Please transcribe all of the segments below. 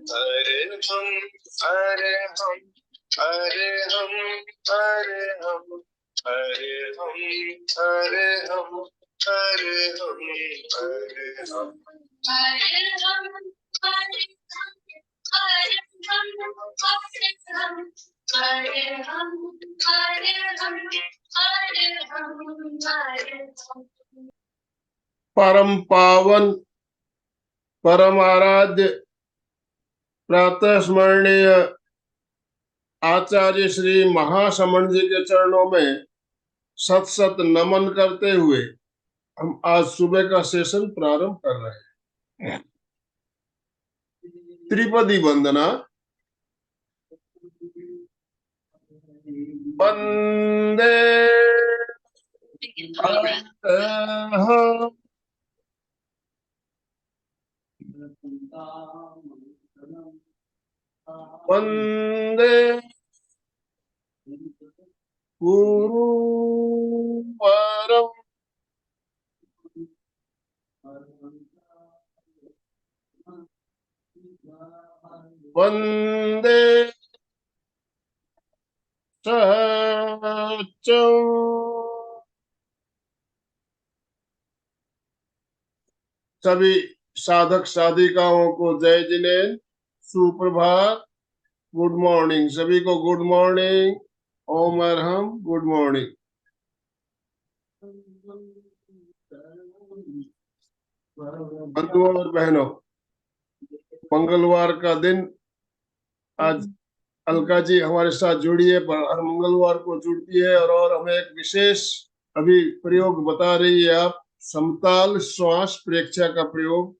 हरे हम हरे हम हरे हम हरे हम हरे हम हरे हम हरे हम हरे हम हरे हम हरे हम हरे हम हरे हम हरे हम हरे हम। परम पावन परम आराध्य प्रातः स्मरणीय आचार्य श्री महासमण जी के चरणों में सत सत नमन करते हुए हम आज सुबह का सेशन प्रारंभ कर रहे हैं। त्रिपदी वंदना। वंदे वंदे गुरुवरम वंदे सच्चं। सभी साधक साधिकाओं को जय जिनेन्द्र, सुप्रभात, गुड मॉर्निंग। सभी को गुड मॉर्निंग, ओम अरहम, गुड मॉर्निंग। बंधुओं और बहनों, मंगलवार का दिन, आज अलका जी हमारे साथ जुड़ी है, पर हर मंगलवार को जुड़ती है और हमें एक विशेष अभी प्रयोग बता रही है। आप समताल श्वास प्रेक्षा का प्रयोग,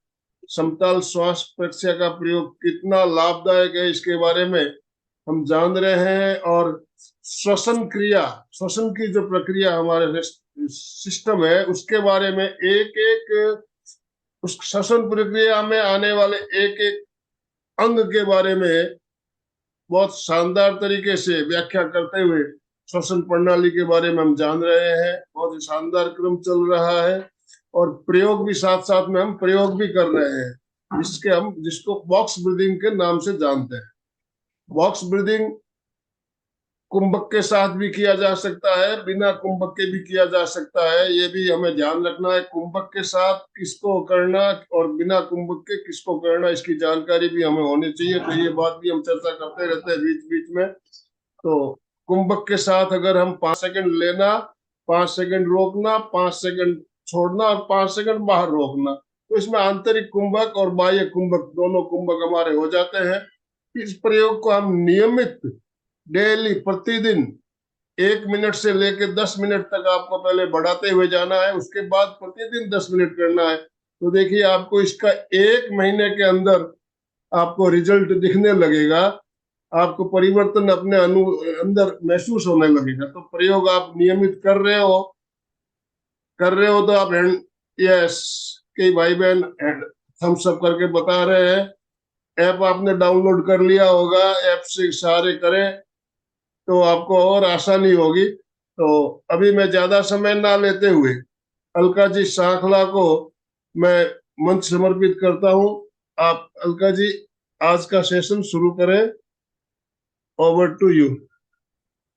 समताल श्वास प्रेक्षा का प्रयोग कितना लाभदायक है इसके बारे में हम जान रहे हैं। और श्वसन क्रिया, श्वसन की जो प्रक्रिया हमारे सिस्टम है उसके बारे में एक एक उस श्वसन प्रक्रिया में आने वाले एक एक अंग के बारे में बहुत शानदार तरीके से व्याख्या करते हुए श्वसन प्रणाली के बारे में हम जान रहे हैं। बहुत ही शानदार क्रम चल रहा है और प्रयोग भी साथ साथ में हम प्रयोग भी कर रहे हैं, जिसको बॉक्स ब्रीदिंग के नाम से जानते हैं। बॉक्स ब्रीदिंग कुंभक के साथ भी किया जा सकता है, बिना कुंभक के भी किया जा सकता है। ये भी हमें ध्यान रखना है, कुंभक के साथ किसको करना और बिना कुंभक के किसको करना, इसकी जानकारी भी हमें होनी चाहिए। तो ये बात भी हम चर्चा करते रहते हैं बीच बीच में। तो कुंभक के साथ अगर हम 5 सेकंड लेना, 5 सेकंड रोकना, 5 सेकंड छोड़ना और 5 सेकंड बाहर रोकना, तो इसमें आंतरिक कुंभक और बाह्य कुंभक दोनों कुंभक हमारे हो जाते हैं। इस प्रयोग को हम नियमित डेली प्रतिदिन 1 मिनट से लेकर 10 मिनट तक आपको पहले बढ़ाते हुए जाना है, उसके बाद प्रतिदिन 10 मिनट करना है। तो देखिए आपको इसका 1 महीने के अंदर आपको रिजल्ट दिखने लगेगा, आपको परिवर्तन अपने अंदर महसूस होने लगेगा। तो प्रयोग आप नियमित कर रहे हो तो आप यस, कई भाई बहन थम्स अप करके बता रहे हैं। ऐप आपने डाउनलोड कर लिया होगा, ऐप से सारे करें तो आपको और आसानी होगी। तो अभी मैं ज्यादा समय ना लेते हुए अलका जी सांखला को मैं मंच समर्पित करता हूं। आप अलका जी आज का सेशन शुरू करें। Over to you.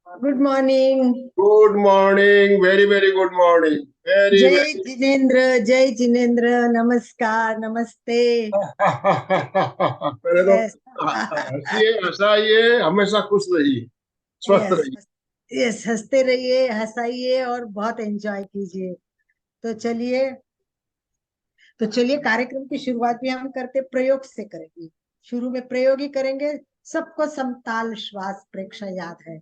Good morning. Good morning, very very good morning. जय जिनेन्द्र, जय जिनेन्द्र, नमस्कार, नमस्ते। पहले तो हंसिए, हंसाइए, हमेशा खुश रहिए, स्वस्थ रहिए। यस, हंसते रहिए, हंसाइए और बहुत एंजॉय कीजिए। तो चलिए कार्यक्रम की शुरुआत भी हम करते प्रयोग से करेंगे। शुरू में प्रयोग ही करेंगे। सबको समताल श्वास प्रेक्षा याद है?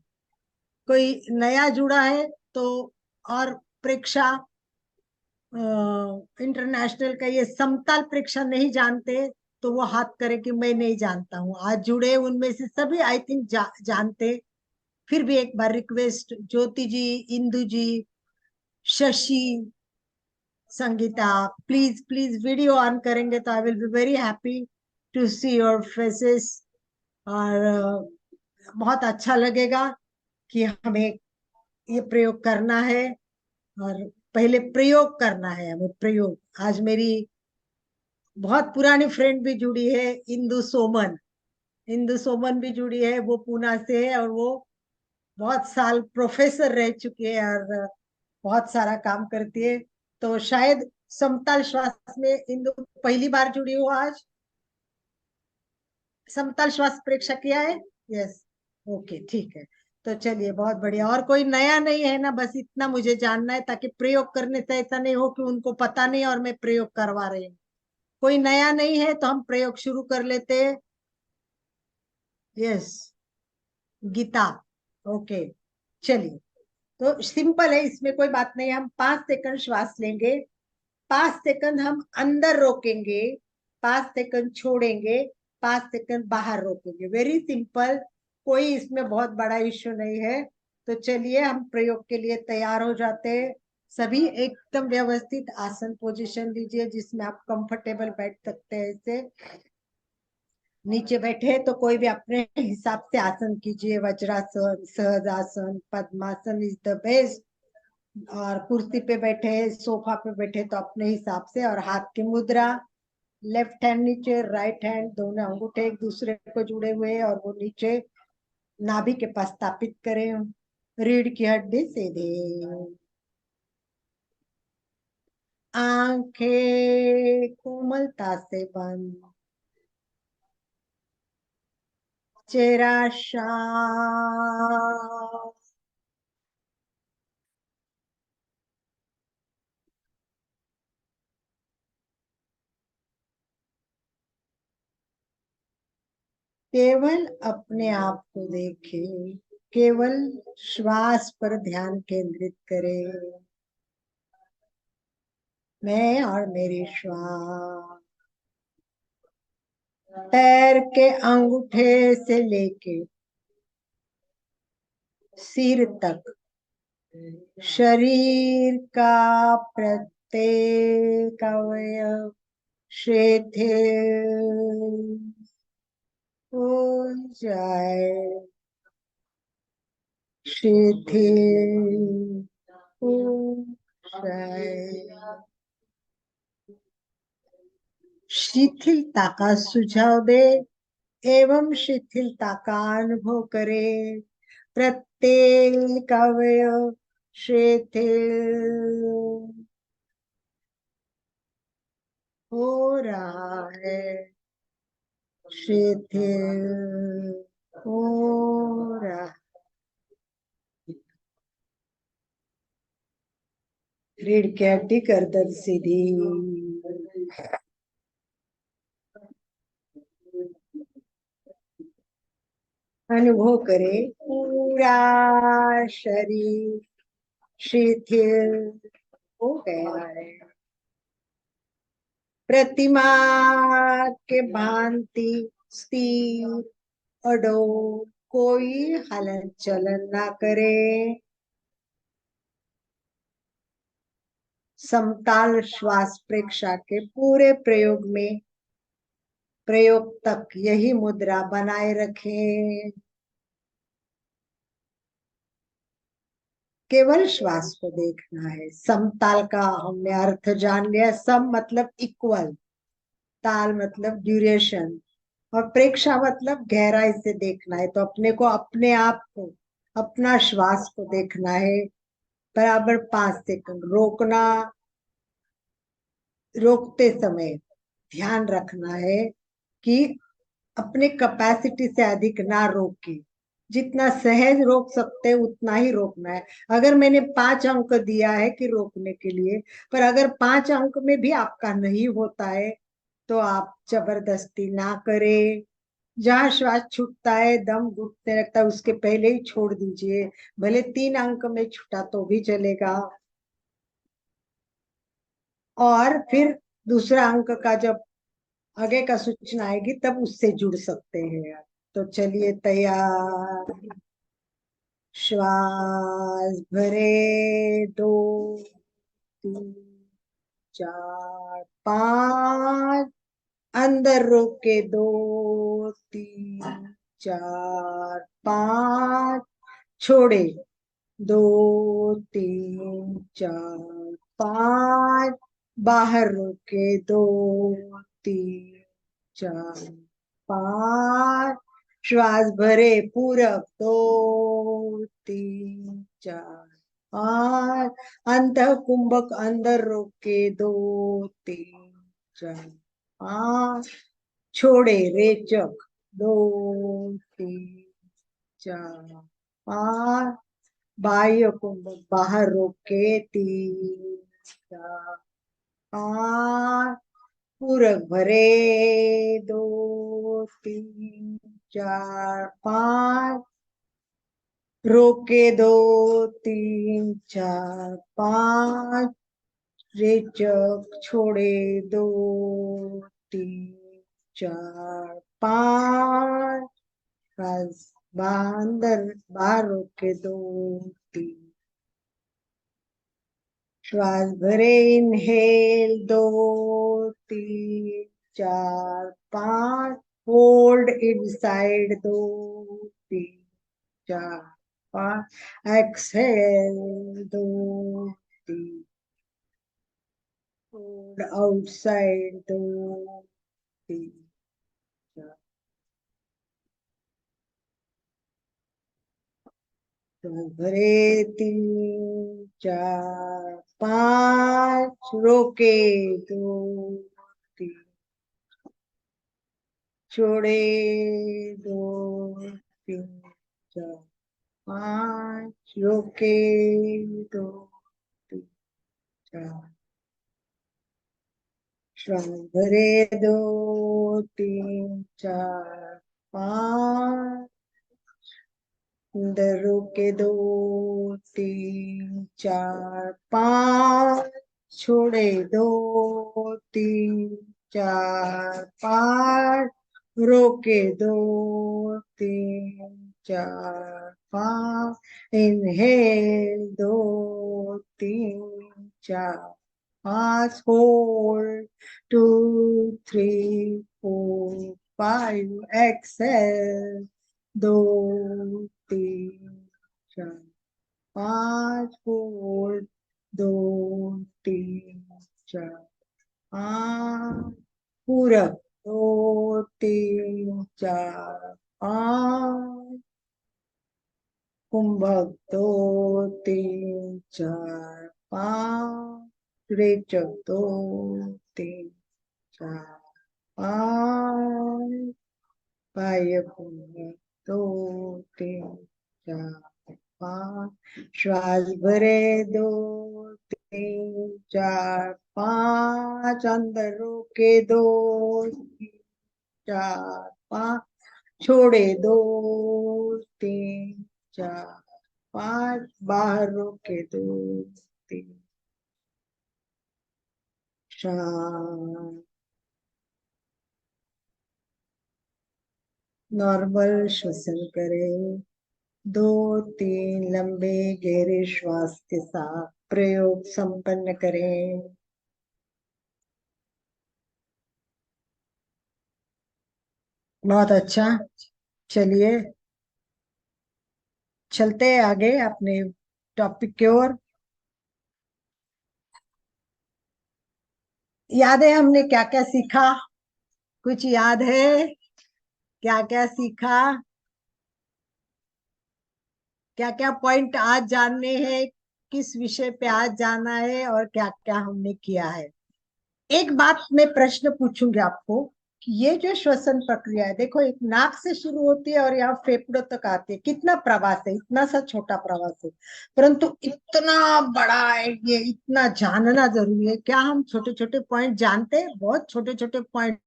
कोई नया जुड़ा है तो, और प्रेक्षा इंटरनेशनल का ये समताल प्रेक्षा नहीं जानते तो वो हाथ करे कि मैं नहीं जानता हूँ। आज जुड़े उनमें से सभी आई थिंक जानते। फिर भी एक बार request, Jyoti ji, Indu ji, Shashi, Sangeeta, please please video on करेंगे तो I will be very happy to see your faces. और बहुत अच्छा लगेगा कि हमें ये प्रयोग करना है और पहले प्रयोग करना है हमें। प्रयोग, आज मेरी बहुत पुरानी फ्रेंड भी जुड़ी है, इंदु सोमन। इंदु सोमन भी जुड़ी है, वो पूना से है और वो बहुत साल प्रोफेसर रह चुकी है और बहुत सारा काम करती है। तो शायद समतल श्वास में इंदु पहली बार जुड़ी हो आज। समतल श्वास परीक्षा किया है? यस। ओके, ठीक है। तो चलिए, बहुत बढ़िया। और कोई नया नहीं है ना? बस इतना मुझे जानना है, ताकि प्रयोग करने से ऐसा नहीं हो कि उनको पता नहीं और मैं प्रयोग करवा रही हूँ। कोई नया नहीं है तो हम प्रयोग शुरू कर लेते हैं। यस, गीता। ओके, चलिए। तो सिंपल है, इसमें कोई बात नहीं है। हम 5 सेकंड श्वास लेंगे, 5 सेकंड हम अंदर रोकेंगे, 5 सेकंड छोड़ेंगे, 5 सेकंड बाहर रोकेंगे। वेरी सिंपल, कोई इसमें बहुत बड़ा इश्यू नहीं है। तो चलिए, हम प्रयोग के लिए तैयार हो जाते हैं। सभी एकदम व्यवस्थित आसन पोजीशन लीजिए, जिसमें आप कंफर्टेबल बैठ सकते हैं। ऐसे नीचे बैठे तो कोई भी अपने हिसाब से आसन कीजिए। वज्रासन, सहजासन, पद्मासन इज द बेस्ट। और कुर्सी पे बैठे, सोफा पे बैठे तो अपने हिसाब से। और हाथ की मुद्रा, लेफ्ट हैंड नीचे, राइट हैंड, दोनों अंगूठे एक दूसरे को जुड़े हुए और वो नीचे नाभि के पास स्थापित करें। रीढ़ की हड्डी सीधे, आंखें कोमलता से बंद, चेहरा शांत। केवल अपने आप को देखे, केवल श्वास पर ध्यान केंद्रित करें। मैं और मेरी श्वास। पैर के अंगूठे से लेके सिर तक, शरीर का प्रत्येक अवयव शिथिल हो जाए, शिथिल हो जाए। शिथिलता का सुझाव दे एवं शिथिलता का अनुभव करे। प्रत्येक अवयव शिथिल हो रहा है, शिथिल हो रहा। रीढ़ की हड्डी, गर्दन सीधी। अनुभव करे पूरा शरीर शिथिल हो गया है। प्रतिमा के भांति स्थिर अडो, कोई हलन चलन ना करे। समताल श्वास प्रेक्षा के पूरे प्रयोग में, प्रयोग तक यही मुद्रा बनाए रखें। केवल श्वास को देखना है। समताल का हमने अर्थ जान लिया। सम मतलब इक्वल, ताल मतलब ड्यूरेशन, और प्रेक्षा मतलब गहराई से देखना है। तो अपने को, अपने आप को, अपना श्वास को देखना है। बराबर 5 सेकंड रोकना। रोकते समय ध्यान रखना है कि अपने कैपेसिटी से अधिक ना रोके। जितना सहज रोक सकते हैं उतना ही रोकना है। अगर मैंने 5 अंक दिया है कि रोकने के लिए, पर अगर 5 अंक में भी आपका नहीं होता है तो आप जबरदस्ती ना करें। जहां श्वास छूटता है, दम घुटने लगता है, उसके पहले ही छोड़ दीजिए। भले 3 अंक में छूटा तो भी चलेगा। और फिर दूसरा अंक का जब आगे का सूचना आएगी तब उससे जुड़ सकते हैं। तो चलिए, तैयार। श्वास भरे, 2 3 4 5, अंदर रोके, 2 3 4 5, छोड़े, 2 3 4 5, बाहर रोके, 2 3 4 5, श्वास भरे पूरब 2 3 4 5, अंत कुंभक अंदर रोके 2 3 4 5, छोड़े रेचक 2 3 4 5, बाह्य कुंभक बाहर रोके 3 4 5, पूरक भरे 2 3 4 5, रोके 2 3 4 5, रेचक छोड़े 2 3 4 5, बस अंदर बाहर रोके 2 3, श्वास भरे inhale 2 3 4 5, hold inside 2 3 4 5, exhale 2 3, hold outside 2 3 4, श्वास भरे 3 4 5, रोके 2 3, छोड़े 2 3 4 5, रोके 2 3 4, श्वास भरे 2 3 4 5, अंदर रोके 2 3 4 5, छोड़े 2 3 4 5, रोके 2 3 4 5, इनहेल 2 3 4 5, होल्ड 2 3 4 5, एक्सेल 2 3 4 5, होल्ड 2 3 4 5, पूरक 2 3 4 5, कुंभक 2 3 4 5, रेचक 2 3 4 5, बाह्य कुंभक 2 3 4 5, श्वास भरे 2 3 4 5, अंदर रोके 2 3 4 5, छोड़े 2 3 4 5, बाहर रोके 2 3, शांत नॉर्मल श्वसन करें। 2 3 लंबे गहरे श्वास के साथ प्रयोग संपन्न करें। बहुत अच्छा। चलिए चलते हैं आगे अपने टॉपिक की ओर। याद है हमने क्या क्या सीखा? कुछ याद है क्या क्या सीखा? क्या क्या पॉइंट आज जानने हैं? किस विषय पे आज जाना है और क्या क्या हमने किया है? एक बात मैं प्रश्न पूछूंगी आपको कि ये जो श्वसन प्रक्रिया है, देखो एक नाक से शुरू होती है और यहाँ फेफड़ों तक आती है। कितना प्रवास है, इतना सा छोटा प्रवास है, परंतु इतना बड़ा है ये, इतना जानना जरूरी है। क्या हम छोटे छोटे पॉइंट जानते हैं? बहुत छोटे छोटे पॉइंट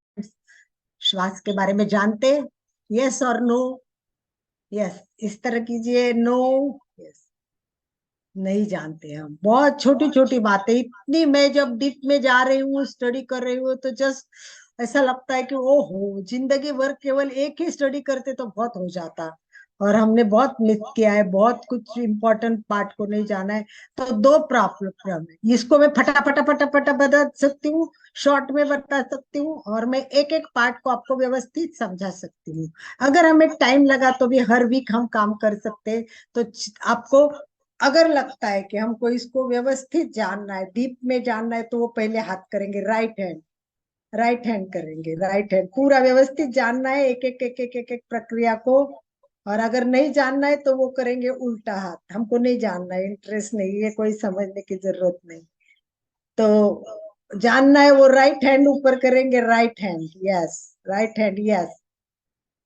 श्वास के बारे में जानते हैं? यस और नो? यस, इस तरह कीजिए। नो? यस, नहीं जानते हम। बहुत छोटी छोटी बातें, इतनी मैं जब डीप में जा रही हूँ, स्टडी कर रही हूँ, तो जस्ट ऐसा लगता है कि ओहो, जिंदगी भर केवल एक ही स्टडी करते तो बहुत हो जाता। और हमने बहुत मिस किया है, बहुत कुछ इंपॉर्टेंट पार्ट को नहीं जाना है। तो दो प्रॉब्लम है, इसको मैं फटा फटा फटा फटा बता सकती हूँ, शॉर्ट में बता सकती हूँ, और मैं एक एक पार्ट को आपको व्यवस्थित समझा सकती हूँ। अगर हमें टाइम लगा तो भी हर वीक हम काम कर सकते हैं। तो आपको अगर लगता है कि हमको इसको व्यवस्थित जानना है, डीप में जानना है, तो वो पहले हाथ करेंगे राइट हैंड। राइट हैंड करेंगे, राइट हैंड पूरा व्यवस्थित जानना है, एक एक एक एक एक एक प्रक्रिया को। और अगर नहीं जानना है तो वो करेंगे उल्टा हाथ, हमको नहीं जानना है, इंटरेस्ट नहीं है, कोई समझने की जरूरत नहीं। तो जानना है वो राइट हैंड ऊपर करेंगे, right hand yes, right hand yes,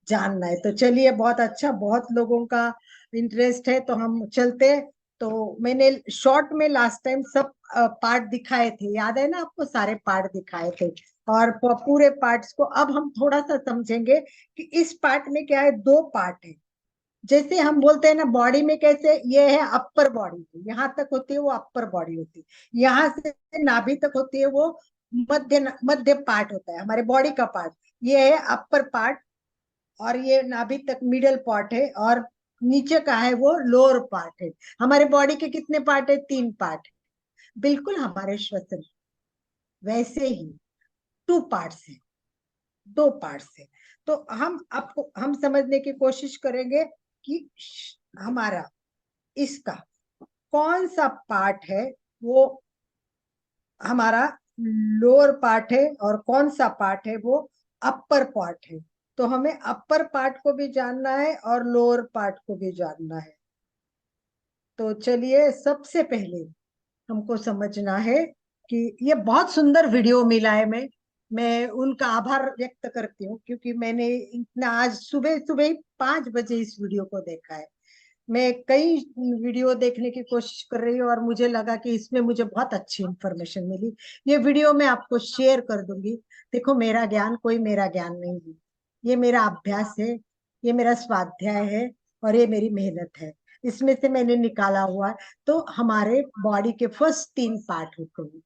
जानना है। तो चलिए बहुत अच्छा, बहुत लोगों का इंटरेस्ट है, तो हम चलते। तो मैंने शॉर्ट में लास्ट टाइम सब पार्ट दिखाए थे, याद है ना आपको, सारे पार्ट दिखाए थे। और पूरे पार्ट्स को अब हम थोड़ा सा समझेंगे कि इस पार्ट में क्या है, दो पार्ट है। जैसे हम बोलते हैं ना बॉडी में, कैसे ये है अपर बॉडी, यहाँ तक होती है वो अपर बॉडी होती है, यहाँ से नाभि तक होती है वो मध्य मध्य पार्ट होता है हमारे बॉडी का पार्ट, ये है अपर पार्ट। और ये नाभि तक मिडल पार्ट है, और नीचे का है वो लोअर पार्ट है। हमारे बॉडी के कितने पार्ट है, तीन पार्ट है, बिल्कुल हमारे श्वसन वैसे ही टू पार्ट्स है, दो पार्ट्स है। तो हम आपको हम समझने की कोशिश करेंगे कि हमारा इसका कौन सा पार्ट है वो हमारा लोअर पार्ट है, और कौन सा पार्ट है वो अपर पार्ट है। तो हमें अपर पार्ट को भी जानना है और लोअर पार्ट को भी जानना है। तो चलिए सबसे पहले हमको समझना है कि ये बहुत सुंदर वीडियो मिला है, मैं उनका आभार व्यक्त करती हूँ, क्योंकि मैंने इतना आज सुबह सुबह ही 5 बजे इस वीडियो को देखा है। मैं कई वीडियो देखने की कोशिश कर रही हूँ और मुझे लगा कि इसमें मुझे बहुत अच्छी इंफॉर्मेशन मिली। ये वीडियो मैं आपको शेयर कर दूंगी। देखो मेरा ज्ञान कोई मेरा ज्ञान नहीं है, ये मेरा अभ्यास है, ये मेरा स्वाध्याय है, और ये मेरी मेहनत है, इसमें से मैंने निकाला हुआ है। तो हमारे बॉडी के फर्स्ट 3 पार्ट होते हैं।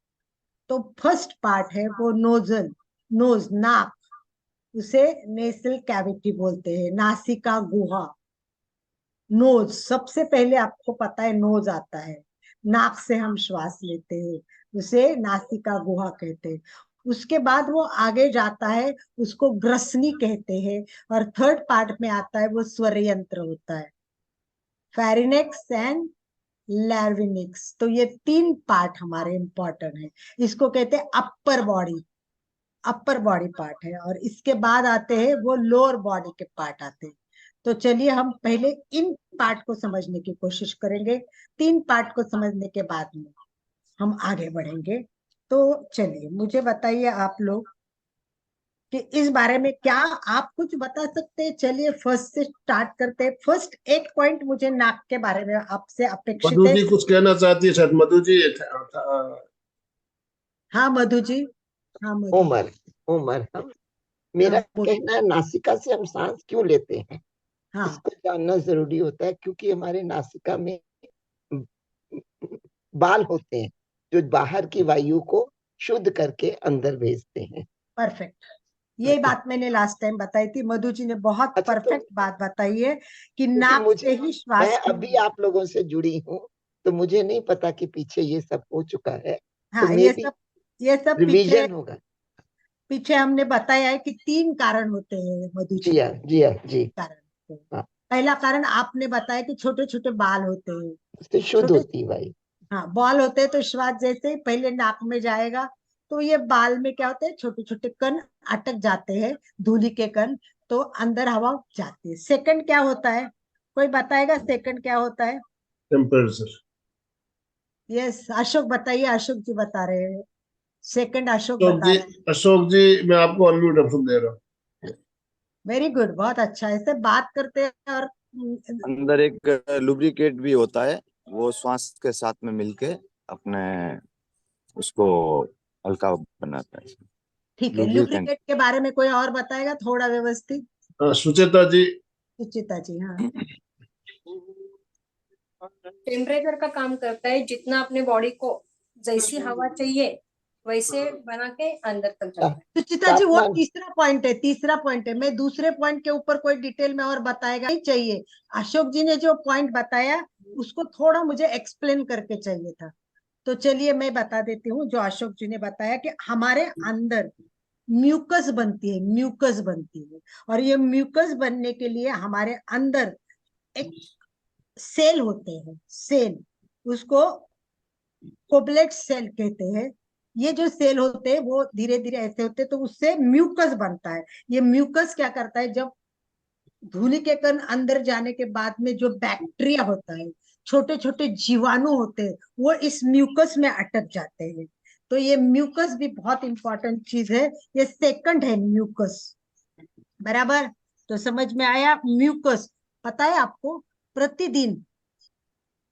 तो फर्स्ट पार्ट है वो नोजल, नोज नाक, उसे नेसल कैविटी बोलते हैं, नासिका गुहा। नोज सबसे पहले आपको पता है, नोज आता है, नाक से हम श्वास लेते हैं, उसे नासिका गुहा कहते हैं। उसके बाद वो आगे जाता है, उसको ग्रसनी कहते हैं। और थर्ड पार्ट में आता है वो स्वर यंत्र होता है, फेरिनेक्स एंड लैर्विनिक्स। तो ये 3 पार्ट हमारे इंपॉर्टेंट है, इसको कहते हैं upper body, upper body part है। और इसके बाद आते हैं वो लोअर बॉडी के पार्ट आते हैं। तो चलिए हम पहले इन पार्ट को समझने की कोशिश करेंगे, 3 पार्ट को समझने के बाद में हम आगे बढ़ेंगे। तो चलिए मुझे बताइए आप लोग कि इस बारे में क्या आप कुछ बता सकते हैं। चलिए फर्स्ट से स्टार्ट करते हैं। फर्स्ट एक पॉइंट मुझे नाक के बारे में आपसे अपेक्षित मधु है। जी कुछ कहना चाहती है शायद, मधु जी हाँ मधु जी, हाँ मधु, उमर उमर हम हाँ मेरा बोलिए। कहना है, नासिका से हम सांस क्यों लेते हैं हाँ इसको जानना जरूरी होता है, क्योंकि हमारे नासिका में बाल होते हैं जो बाहर की वायु को शुद्ध करके अंदर भेजते हैं। परफेक्ट, ये बात मैंने लास्ट टाइम बताई थी, मधु जी ने बहुत अच्छा, तो परफेक्ट बात बताई है कि क्योंकि नाक मुझे से ही मैं श्वास की। अभी आप लोगों से जुड़ी हूँ, तो मुझे नहीं पता कि पीछे ये सब हो चुका है, तो हाँ मे बी ये सब पीछे रिवीजन होगा। पीछे हमने बताया है कि 3 कारण होते हैं मधु जी, जी हाँ, जी हाँ, जी। कारण होते हैं। हाँ, पहला कारण आपने बताया कि छोटे छोटे बाल होते हैं, उससे शुद्ध छोटे, होती है भाई। हाँ बॉल होते हैं, तो श्वास जैसे ही पहले नाक में जाएगा तो ये बाल में क्या होते हैं, छोटे छोटे कण अटक जाते हैं, धूली के कण, तो अंदर हवा जाती है। सेकंड क्या होता है, कोई बताएगा सेकंड क्या होता है। टेम्परेचर। यस अशोक बताइए, अशोक जी बता रहे हैं, सेकंड अशोक अशोक बता जी, रहे हैं। अशोक जी मैं आपको अनम्यूट ऑप्शन दे रहा हूँ। वेरी गुड, बहुत अच्छा, ऐसे बात करते हैं। और अंदर एक लुब्रिकेट भी होता है, वो श्वास के साथ में मिलके अपने उसको हल्का बनाता है। ठीक है, लुब्रिकेंट। लुब्रिकेट के बारे में कोई और बताएगा थोड़ा व्यवस्थित। सुचेता जी। सुचिता जी, हाँ। टेम्परेचर का काम करता है, जितना अपने बॉडी को जैसी हवा चाहिए वैसे बना के अंदर तक जाता है। सुचिता जी वो तापमान। तीसरा पॉइंट है, तीसरा पॉइंट है। मैं दूसरे पॉइंट के ऊपर कोई डिटेल में और बताएगा नहीं चाहिए। अशोक जी ने जो पॉइंट बताया उसको थोड़ा मुझे एक्सप्लेन करके चाहिए था। तो चलिए मैं बता देती हूँ जो अशोक जी ने बताया, कि हमारे अंदर म्यूकस बनती है, म्यूकस बनती है। और ये म्यूकस बनने के लिए हमारे अंदर एक सेल होते हैं, सेल, उसको कोबलेट सेल कहते हैं। ये जो सेल होते हैं वो धीरे धीरे ऐसे होते हैं, तो उससे म्यूकस बनता है। ये म्यूकस क्या करता है, जब धूलि के कण अंदर जाने के बाद में जो बैक्टीरिया होता है, छोटे छोटे जीवाणु होते हैं, वो इस म्यूकस में अटक जाते हैं। तो ये म्यूकस भी बहुत इंपॉर्टेंट चीज है, ये सेकंड है म्यूकस। बराबर, तो समझ में आया। म्यूकस पता है आपको, प्रतिदिन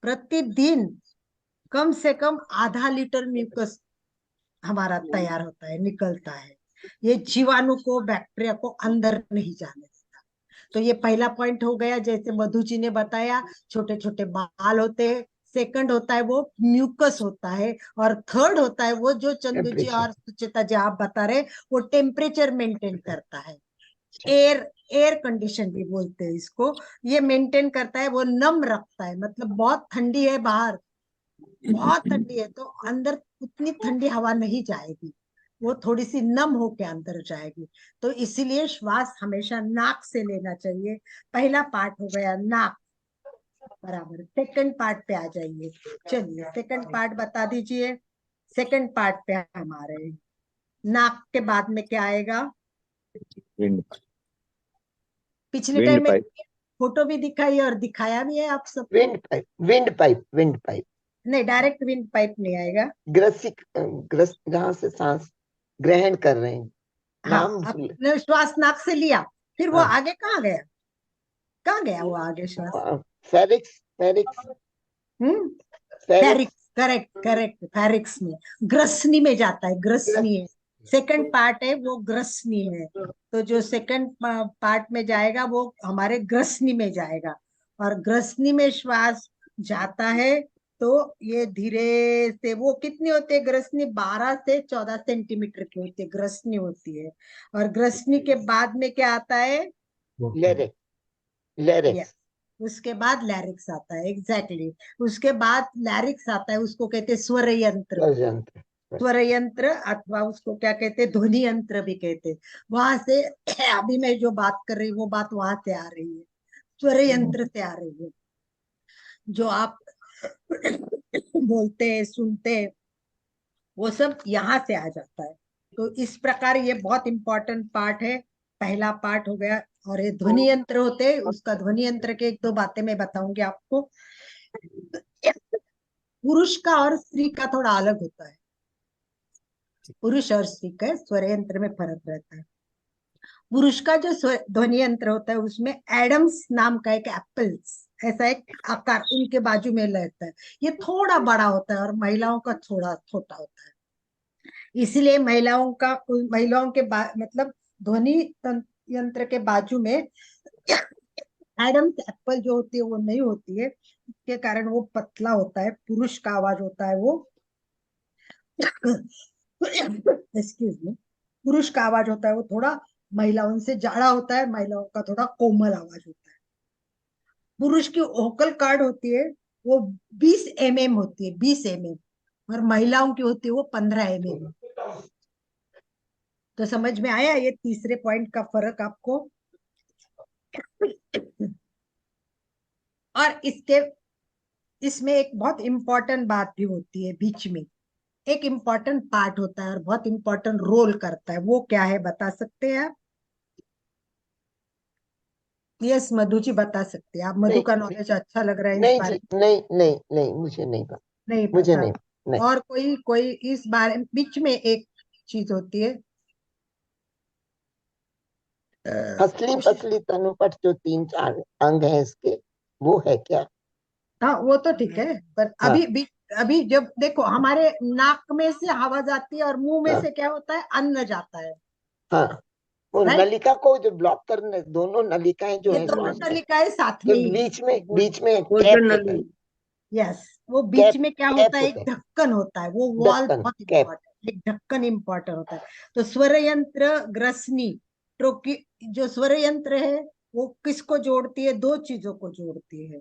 प्रतिदिन कम से कम आधा लीटर म्यूकस हमारा तैयार होता है, निकलता है। ये जीवाणु को, बैक्टीरिया को अंदर नहीं जाने देता। तो ये पहला पॉइंट हो गया, जैसे मधु जी ने बताया, छोटे छोटे बाल होते हैं। सेकंड होता है वो म्यूकस होता है, और थर्ड होता है वो जो चंदू जी टेम्परेचर। और सुचिता जी आप बता रहे, वो टेम्परेचर मेंटेन करता है। एयर एयर कंडीशन भी बोलते हैं इसको। ये मेंटेन करता है, वो नम रखता है। मतलब बहुत ठंडी है बाहर, बहुत ठंडी है, तो अंदर उतनी ठंडी हवा नहीं जाएगी, वो थोड़ी सी नम होके अंदर जाएगी। तो इसीलिए श्वास हमेशा नाक से लेना चाहिए। पहला पार्ट हो गया नाक। बराबर, सेकंड पार्ट पे आ जाइए। चलिए सेकंड पार्ट बता दीजिए। सेकंड पार्ट पे हम आ रहे हैं। नाक के बाद में क्या आएगा? विंड पिछले विंड टाइम में पाइप। फोटो भी दिखाई और दिखाया भी है आप सबको। Wind pipe, wind pipe, wind pipe. नहीं, डायरेक्ट विंड पाइप नहीं आएगा। ग्रसिक जहाँ से सांस ग्रहण कर रहे हैं, हाँ, नाम भूल। आपने श्वास नाक से लिया, फिर वो हाँ, आगे कहाँ गया? कहाँ गया वो आगे श्वास? फेरिक्स, फेरिक्स, हम्म, फेरिक्स। फेरिक्स, करेक्ट करेक्ट, फेरिक्स में, ग्रसनी में जाता है, ग्रसनी है। सेकंड पार्ट है वो ग्रसनी है। तो जो सेकंड पार्ट में जाएगा वो हमारे ग्रसनी में जाएगा, और ग्रसनी में श्वास जाता है। तो ये धीरे से, वो कितनी होती है ग्रसनी? 12 से 14 सेंटीमीटर की होती है ग्रसनी होती है। और ग्रसनी के बाद में क्या आता है? लेरिक्स, लेरिक्स। उसके बाद लैरिक्स आता है, एग्जैक्टली उसके बाद लैरिक्स आता है, उसको कहते हैं स्वर यंत्र। यंत्र। स्वर यंत्र, अथवा उसको क्या कहते हैं, ध्वनि यंत्र भी कहते हैं। वहां से अभी मैं जो बात कर रही हूँ वो बात वहां से आ रही है, स्वर यंत्र से आ रही है। जो आप बोलते हैं, सुनते हैं, वो सब यहाँ से आ जाता है। तो इस प्रकार ये बहुत इंपॉर्टेंट पार्ट है। पहला पार्ट हो गया। और ये ध्वनि यंत्र होते हैं, उसका ध्वनि यंत्र के एक दो बातें मैं बताऊंगी आपको। पुरुष का और स्त्री का थोड़ा अलग होता है। पुरुष और स्त्री का स्वर यंत्र में फर्क रहता है। पुरुष का जो ध्वनि यंत्र होता है, उसमें एडम्स नाम का एक एप्पल्स ऐसा एक आकार उनके बाजू में रहता है। ये थोड़ा बड़ा होता है, और महिलाओं का थोड़ा छोटा होता है। इसीलिए महिलाओं के मतलब ध्वनि यंत्र के बाजू में एडम्स एप्पल जो होती है वो नहीं होती है। इसके कारण वो पतला होता है। पुरुष का आवाज होता है वो एक्सक्यूज मी, पुरुष का आवाज होता है वो थोड़ा महिलाओं से जाड़ा होता है, महिलाओं का थोड़ा कोमल आवाज होता है। पुरुष की वोकल कार्ड होती है वो 20 mm होती है, 20 mm, और महिलाओं की होती है वो 15 mm। तो समझ में आया ये तीसरे पॉइंट का फर्क आपको? और इसमें एक बहुत इंपॉर्टेंट बात भी होती है बीच में, एक इम्पॉर्टेंट पार्ट होता है और बहुत इंपॉर्टेंट रोल करता है। वो क्या है बता सकते हैं आप? यस, मधु जी बता सकते हैं आप। मधु का नॉलेज अच्छा लग रहा है इस नहीं बारे जी, में। नहीं नहीं नहीं, मुझे नहीं पता। नहीं मुझे पता? नहीं, नहीं। और कोई कोई इस बारे बीच में एक चीज होती है, हसली पसली तनुपट जो 3-4 अंग है इसके, वो है क्या? हाँ वो तो ठीक है, पर हाँ, अभी जब देखो हमारे नाक में से हवा जाती है और मुंह में हाँ, से क्या होता है, अन्न जाता है। हाँ। वो राइट, नलिका को जो ब्लॉक करने, दोनों नलिकाएं जो ये है दोनों श्वास की, नलिकाएं साथ में के ही है। बीच में एक कैप भोजन होता है। नली। यस, वो बीच कैप, में क्या कैप होता है, एक होता है। ढक्कन होता है, वो वॉल ढक्कन, बहुत कैप। इंपॉर्टेंट, एक ढक्कन इंपॉर्टेंट होता है। तो स्वर यंत्र, ग्रसनी, ट्रोकी, जो स्वर यंत्र है वो किसको जोड़ती है? दो चीजों को जोड़ती है।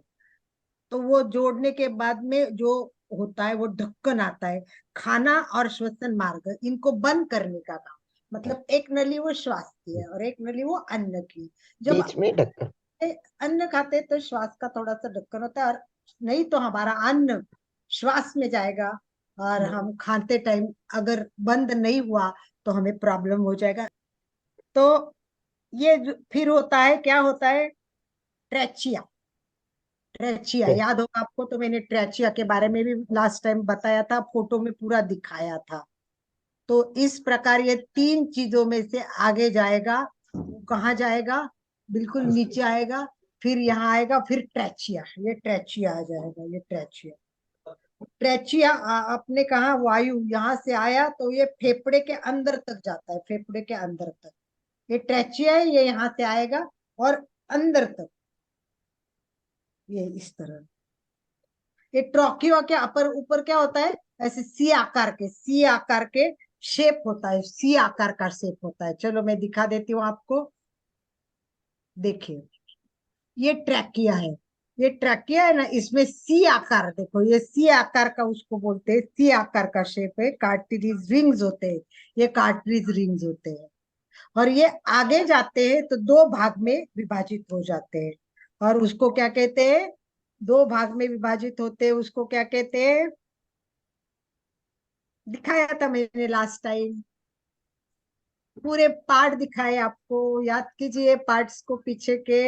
तो वो जोड़ने के बाद में जो होता है वो ढक्कन आता है। खाना और श्वसन मार्ग, इनको बंद करने का काम। मतलब एक नली वो श्वास की है और एक नली वो अन्न की। जब बीच में ढक्कन। अन्न खाते हैं तो श्वास का थोड़ा सा ढक्कन होता है, और नहीं तो हमारा अन्न श्वास में जाएगा, और हम खाते टाइम अगर बंद नहीं हुआ तो हमें प्रॉब्लम हो जाएगा। तो ये फिर होता है, क्या होता है, ट्रेचिया। ट्रेचिया याद होगा आपको, तो मैंने ट्रेचिया के बारे में भी लास्ट टाइम बताया था, फोटो में पूरा दिखाया था। तो इस प्रकार ये 3 चीजों में से आगे जाएगा, वो कहाँ जाएगा, बिल्कुल नीचे आएगा, फिर यहाँ आएगा, फिर ट्रेचिया, ये ट्रेचिया आ जाएगा, ये ट्रेचिया। ट्रेचिया आपने कहा वायु यहाँ से आया तो ये फेफड़े के अंदर तक जाता है, फेफड़े के अंदर तक। ये ट्रेचिया है, ये यहाँ से आएगा और अंदर तक, ये इस तरह। ये ट्रोकियो के अपर ऊपर क्या होता है, ऐसे सी आकार के शेप होता है, सी आकार का शेप होता है। चलो मैं दिखा देती हूँ आपको, देखिए ये ट्रैकिया है, ये ट्रैकिया है ना, इसमें सी आकार, देखो ये सी आकार का उसको बोलते हैं, सी आकार का शेप है, कार्टिलेज रिंग्स होते हैं, ये कार्टिलेज रिंग्स होते हैं। और ये आगे जाते हैं तो 2 भाग में विभाजित हो जाते हैं, और उसको क्या कहते हैं, 2 भाग में विभाजित होते हैं, उसको क्या कहते हैं, दिखाया था मैंने लास्ट टाइम, पूरे पार्ट दिखाए आपको, याद कीजिए पार्ट्स को पीछे के।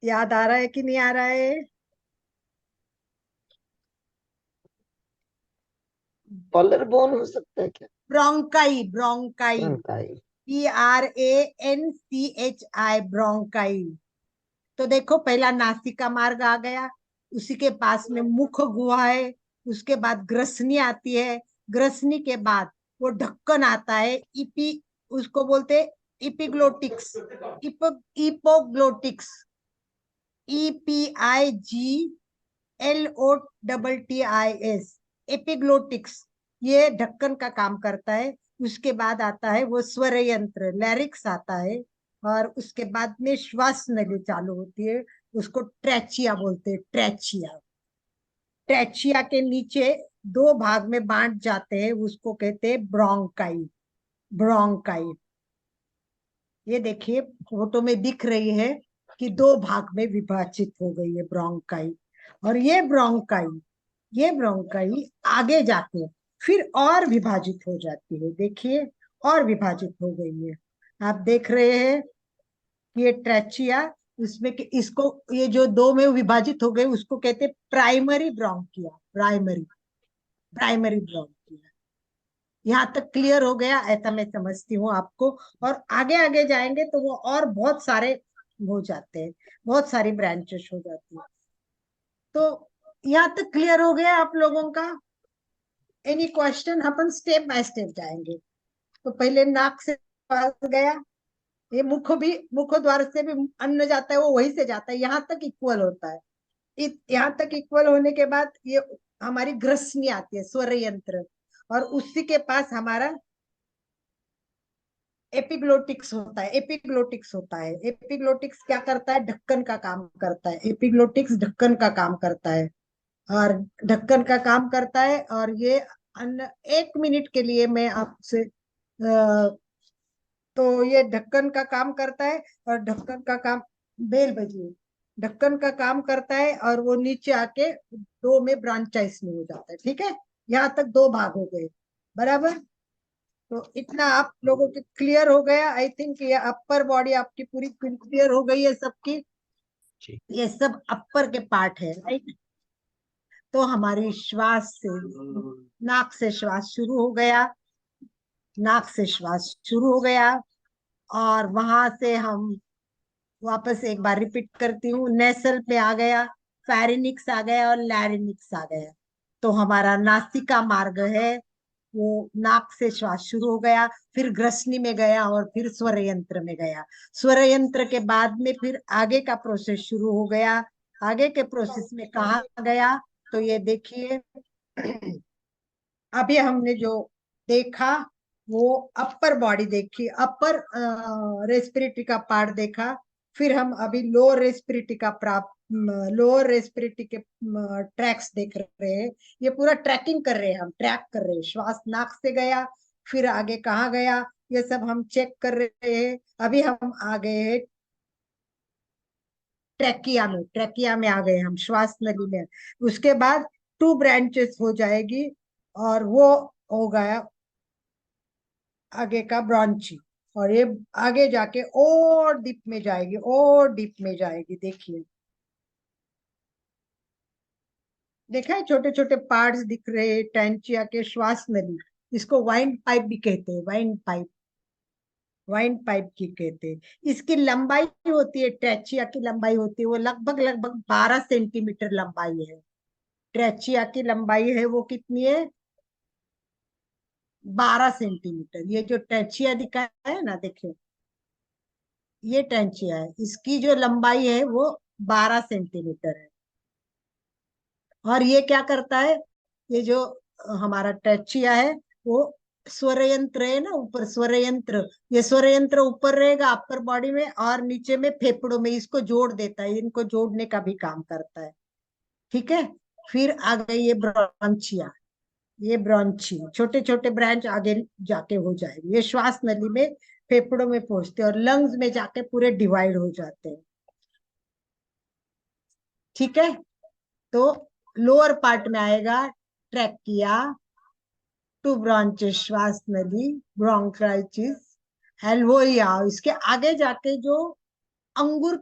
याद आ रहा है कि नहीं आ रहा है? कॉलर बोन हो सकता है क्या? Bronchi, bronchi, bronchi. BRANCHI, bronchi. तो देखो पहला नासिका मार्ग आ गया, उसी के पास में मुख गुहा है, उसके बाद ग्रसनी आती है, ग्रसनी के बाद वो ढक्कन आता है, उसको बोलते हैं इपिग्लोटिक्स, इपोग्लोटिक्स, EPIGLOTTIS, एपिग्लोटिक्स, ये ढक्कन का काम करता है। उसके बाद आता है वो स्वर यंत्र, लैरिक्स आता है, और उसके बाद में श्वास नली चालू होती है, उसको ट्रेचिया बोलते हैं, ट्रेचिया। ट्रेचिया के नीचे 2 भाग में बांट जाते हैं, उसको कहते हैं ब्रोंकाई, ब्रोंकाई। ये देखिए फोटो में दिख रही है कि 2 भाग में विभाजित हो गई है ब्रोंकाई। और ये ब्रोंकाई आगे जाके फिर और विभाजित हो जाती है, देखिए और विभाजित हो गई है। आप देख रहे हैं ये ट्रेचिया, इसमें कि इसको, ये जो 2 में विभाजित हो गए उसको कहते हैं primary bronchia, primary, primary bronchia. यहाँ तक क्लियर हो गया ऐसा मैं समझती हूँ आपको। और आगे आगे जाएंगे तो वो और बहुत सारे हो जाते हैं, बहुत सारी ब्रांचेस हो जाती है। तो यहाँ तक क्लियर हो गया आप लोगों का? Any question? Upon step by step जाएंगे। तो पहले नाक से पास गया, ये मुख द्वार से भी अन्न जाता है, वो वहीं से जाता है, यहाँ तक इक्वल होता है। यहाँ तक इक्वल होने के बाद ये हमारी ग्रसनी आती है, स्वर यंत्र, और उसी के पास हमारा एपिग्लोटिक्स होता है, एपिग्लोटिक्स होता है। एपिग्लोटिक्स क्या करता है, ढक्कन का काम करता है, एपिग्लोटिक्स ढक्कन का काम करता है, और ढक्कन का काम करता है। और ये 1 मिनट के लिए मैं आपसे तो ये ढक्कन का काम करता है, और ढक्कन का काम, बेल बजी, ढक्कन का काम करता है, और वो नीचे आके 2 में ब्रांचाइज में हो जाता है। ठीक है, यहाँ तक 2 भाग हो गए, बराबर। तो इतना आप लोगों के क्लियर हो गया, आई थिंक ये अपर बॉडी आपकी पूरी क्लियर हो गई है सबकी, ये सब अपर के पार्ट है, राइट। तो हमारी श्वास से, नाक से श्वास शुरू हो गया, नाक से श्वास शुरू हो गया, और वहां से हम वापस एक बार रिपीट करती हूँ, नेसल पे आ गया, फेरिनिक्स आ गया, और लैरिनिक्स आ गया। तो हमारा नासिका मार्ग है, वो नाक से श्वास शुरू हो गया, फिर ग्रसनी में गया, और फिर स्वर यंत्र में गया। स्वर यंत्र के बाद में फिर आगे का प्रोसेस शुरू हो गया। आगे के प्रोसेस में कहा गया, तो ये देखिए अभी हमने जो देखा वो अपर बॉडी देखी, अपर रेस्पिरेटरी का पार्ट देखा। फिर हम अभी लोअर रेस्पिरेटरी का लोअर रेस्पिरेटरी के ट्रैक्स देख रहे हैं। ये पूरा ट्रैकिंग कर रहे हैं, हम ट्रैक कर रहे हैं। श्वास नाक से गया, फिर आगे कहाँ गया, ये सब हम चेक कर रहे हैं। अभी हम आ गए हैं ट्रैकिया में आ गए हम, श्वास नली में। उसके बाद 2 ब्रांचेस हो जाएगी और वो हो गया आगे का ब्रॉन्ची, और ये आगे जाके और डीप में जाएगी, और डीप में जाएगी। देखिए, देखा है छोटे छोटे पार्ट्स दिख रहे हैं टैंचिया के श्वास नली। इसको वाइन पाइप भी कहते हैं, वाइन पाइप की कहते हैं। इसकी लंबाई होती है, ट्रैचिया की लंबाई होती है वो लगभग लगभग 12 सेंटीमीटर लंबाई है। ट्रैचिया की लंबाई है वो कितनी है? 12 सेंटीमीटर। ये जो ट्रैचिया दिखा है ना, देखिए ये ट्रैचिया है, इसकी जो लंबाई है वो 12 सेंटीमीटर है। और ये क्या करता है, ये जो हमारा ट्रैचिया है वो स्वर यंत्र है ना, ऊपर स्वर यंत्र, ये स्वर यंत्र ऊपर रहेगा अपर बॉडी में, और नीचे में फेफड़ों में इसको जोड़ देता है, इनको जोड़ने का भी काम करता है। ठीक है, फिर आ गई ये ब्रॉन्चिया। ये ब्रॉन्ची छोटे छोटे ब्रांच आगे जाके हो जाएंगे, ये श्वास नली में फेफड़ों में पहुंचते हैं और लंग्स में जाके पूरे डिवाइड हो जाते हैं। ठीक है, तो लोअर पार्ट में आएगा ट्रैकिया, 2 ब्रांचेस श्वास नली, ब्रोंकाइटिस, एल्वोलिया। इसके आगे जाके जो अंगूर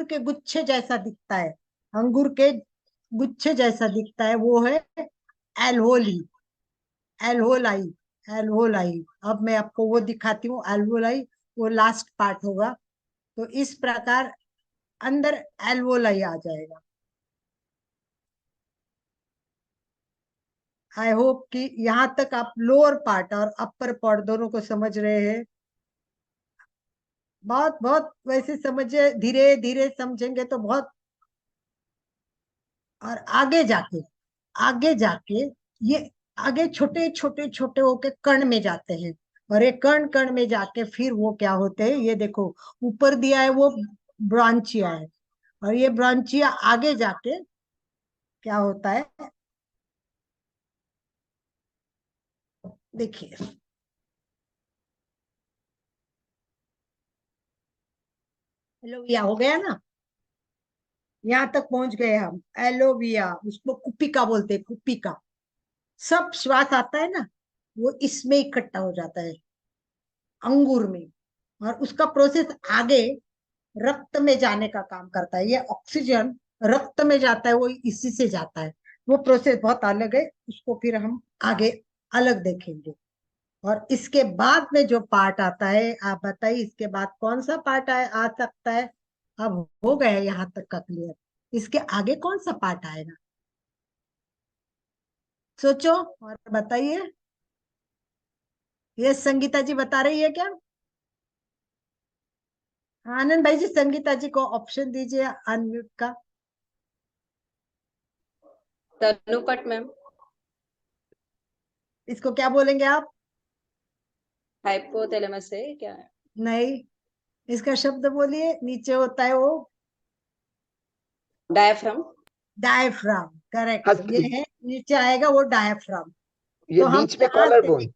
के गुच्छे जैसा दिखता है, अंगूर के गुच्छे जैसा दिखता है, वो है एल्वोली, एल्वोलाई, एल्वोलाई। अब मैं आपको वो दिखाती हूँ, एल्वोलाई वो लास्ट पार्ट होगा। तो इस प्रकार अंदर एल्वोलाई आ जाएगा। आई होप कि यहाँ तक आप लोअर पार्ट और अपर पार्ट दोनों को समझ रहे हैं। बहुत बहुत वैसे समझे, धीरे धीरे समझेंगे तो बहुत। और आगे जाके ये आगे छोटे छोटे छोटे होके कण में जाते हैं, और ये कण कण में जाके फिर वो क्या होते हैं, ये देखो ऊपर दिया है वो ब्रांचिया है, और ये ब्रांचिया आगे जाके क्या होता है, देखिए एलोविया हो गया ना, यहाँ तक पहुंच गए हम। एलोविया, उसको कुपिका बोलते हैं, कुपिका। सब श्वास आता है ना, वो इसमें इकट्ठा हो जाता है, अंगूर में। और उसका प्रोसेस आगे रक्त में जाने का काम करता है। ये ऑक्सीजन रक्त में जाता है, वो इसी से जाता है। वो प्रोसेस बहुत अलग है, उसको फिर हम आगे अलग देखेंगे। और इसके बाद में जो पार्ट आता है, आप बताइए इसके बाद कौन सा पार्ट आ सकता है? अब हो गए यहाँ तक का क्लियर, इसके आगे कौन सा पार्ट आएगा? सोचो और बताइए। ये संगीता जी बता रही है क्या? आनंद भाई जी, संगीता जी को ऑप्शन दीजिए अनम्यूट का। तनुपट मैम। इसको क्या बोलेंगे आप? हाइपोथैलेमस है क्या? नहीं, इसका शब्द बोलिए, नीचे होता है वो डायफ्राम। डायफ्राम। करेक्ट, ये हंसली, है, नीचे आएगा वो डायफ्राम। ये तो हम बीच में कहाँ कॉलर से, बोन।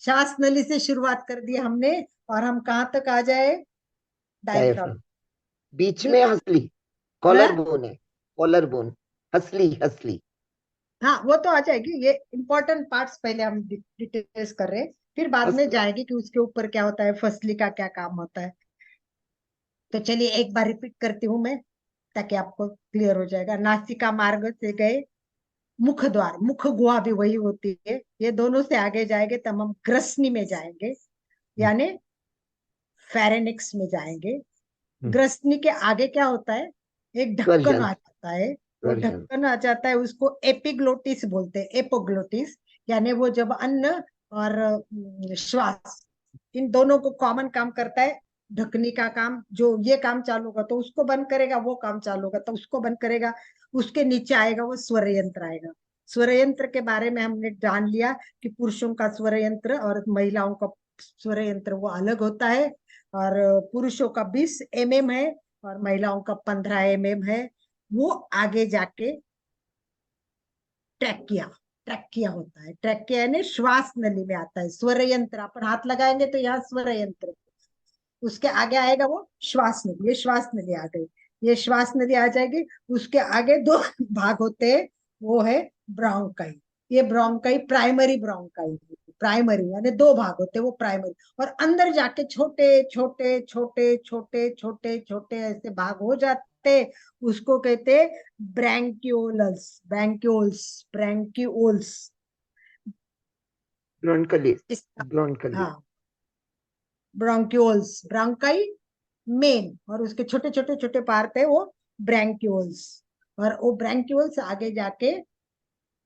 श्वास नली से शुरुआत कर दी हमने, और हम कहाँ तक आ जाए? डायफ्राम। डायफ्राम बीच में हंसली, कॉलर बोन है, कॉलर बोन, हंसली हंसली। हाँ, वो तो आ जाएगी। ये इंपॉर्टेंट पार्ट्स पहले हम डिटेल्स कर रहे हैं, फिर बाद में जाएगी कि उसके ऊपर क्या होता है, फसली का क्या काम होता है। तो चलिए एक बार रिपीट करती हूँ मैं, ताकि आपको क्लियर हो जाएगा। नासिका मार्ग से गए, मुख द्वार, मुख गुहा भी वही होती है, ये दोनों से आगे जाएंगे तब हम ग्रसनी में जाएंगे, यानी फेरेनिक्स में जाएंगे। ग्रसनी के आगे क्या होता है, एक ढक्कन आ जाता है, वो ढक्कन आ जाता है, उसको एपिग्लोटिस बोलते हैं, एपोग्लोटिस। यानी वो जब अन्न और श्वास, इन दोनों को कॉमन काम करता है, ढकनी का काम, जो ये काम चालू होगा तो उसको बंद करेगा, वो काम चालू होगा तो उसको बंद करेगा। उसके नीचे आएगा वो स्वर यंत्र आएगा। स्वर यंत्र के बारे में हमने जान लिया कि पुरुषों का स्वर यंत्र और महिलाओं का स्वर यंत्र वो अलग होता है, और पुरुषों का 20 mm है और महिलाओं का 15 mm है। वो आगे जाके ट्रैकिया, ट्रैकिया होता है। ट्रैकिया यानी श्वास नली में आता है। स्वर यंत्र अपन हाथ लगाएंगे तो यहाँ स्वर यंत्र, उसके आगे आएगा वो श्वास नली। ये श्वास नली आ गई, ये श्वास नली आ जाएगी। उसके आगे दो भाग होते हैं, वो है ब्रोंकाई। ये ब्रोंकाई प्राइमरी ब्रोंकाई, प्राइमरी यानी दो भाग होते हैं वो प्राइमरी, और अंदर जाके छोटे छोटे छोटे छोटे छोटे छोटे ऐसे भाग हो जाते, उसको कहते हैं ब्रैंक्यूलस, ब्रैंक्यूल्स, ब्रैंक्यूल्स। ब्रोंकलिस, ब्रोंकलिस। हाँ, ब्रोंक्यूल्स, ब्रोंकाई मेन, और उसके छोटे छोटे छोटे पार्ट है वो ब्रैंक्यूल्स। और वो ब्रैंक्यूल्स आगे जाके